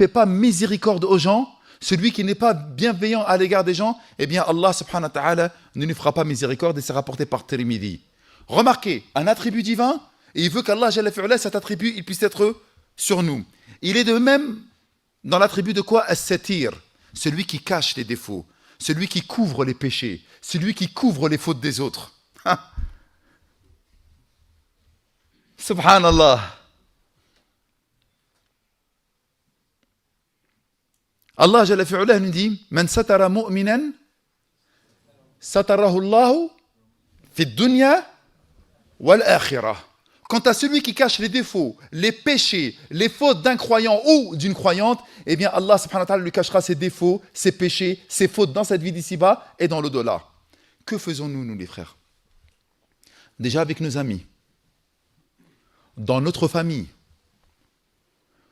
fait pas miséricorde aux gens, celui qui n'est pas bienveillant à l'égard des gens, eh bien Allah subhanahu wa ta'ala ne lui fera pas miséricorde et c'est rapporté par Tirmidhi. Remarquez, un attribut divin, et il veut qu'Allah, cet attribut, il puisse être sur nous. Il est de même dans l'attribut de quoi? As-satir, celui qui cache les défauts, celui qui couvre les péchés, celui qui couvre les fautes des autres. Subhanallah. Allah Jalla fi'ala nous dit Man satara mu'minan satarahu Allahu fi dunya wal akhirah. Quant à celui qui cache les défauts, les péchés, les fautes d'un croyant ou d'une croyante, eh bien Allah subhanahu wa ta'ala lui cachera ses défauts, ses péchés, ses fautes dans cette vie d'ici-bas et dans l'au-delà. Que faisons-nous, nous les frères? Déjà avec nos amis, dans notre famille,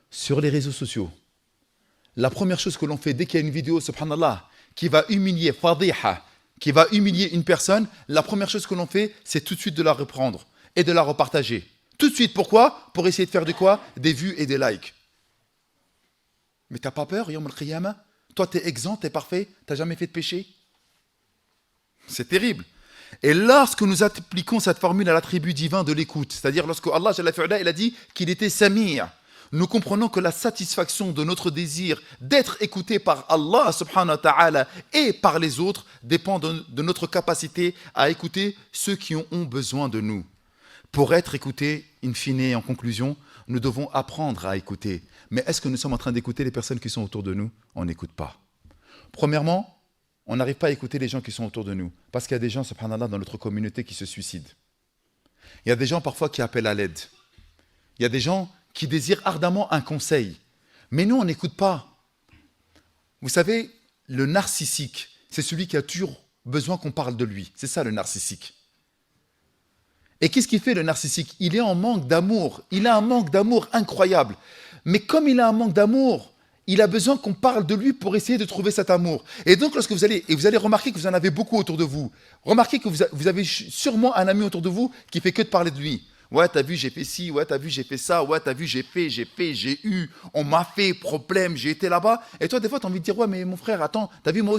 sur les réseaux sociaux. La première chose que l'on fait dès qu'il y a une vidéo, subhanallah, qui va humilier, fadiha, qui va humilier une personne, la première chose que l'on fait, c'est tout de suite de la reprendre et de la repartager. Tout de suite, pourquoi? Pour essayer de faire de quoi? Des vues et des likes. Mais t'as pas peur, Yom al-Qiyamah? Toi, t'es exempt, t'es parfait, t'as jamais fait de péché? C'est terrible. Et lorsque nous appliquons cette formule à l'attribut divin de l'écoute, c'est-à-dire lorsque Allah il a dit qu'il était Samir, nous comprenons que la satisfaction de notre désir d'être écouté par Allah subhanahu wa ta'ala et par les autres dépend de notre capacité à écouter ceux qui ont besoin de nous. Pour être écoutés, in fine et en conclusion, nous devons apprendre à écouter. Mais est-ce que nous sommes en train d'écouter les personnes qui sont autour de nous? On n'écoute pas. Premièrement, on n'arrive pas à écouter les gens qui sont autour de nous. Parce qu'il y a des gens, subhanallah, dans notre communauté qui se suicident. Il y a des gens parfois qui appellent à l'aide. Il y a des gens qui désirent ardemment un conseil. Mais nous, on n'écoute pas. Vous savez, le narcissique, c'est celui qui a toujours besoin qu'on parle de lui. C'est ça le narcissique. Et qu'est-ce qu'il fait le narcissique? Il est en manque d'amour. Il a un manque d'amour incroyable. Mais comme il a un manque d'amour, il a besoin qu'on parle de lui pour essayer de trouver cet amour. Et donc, lorsque vous allez remarquer que vous en avez beaucoup autour de vous, remarquez que vous avez sûrement un ami autour de vous qui fait que de parler de lui. Ouais, t'as vu, j'ai fait ci, ouais, t'as vu, j'ai fait ça, ouais, t'as vu, j'ai eu, on m'a fait problème, j'ai été là-bas. Et toi, des fois, t'as envie de dire, ouais, mais mon frère, attends, t'as vu, moi aussi,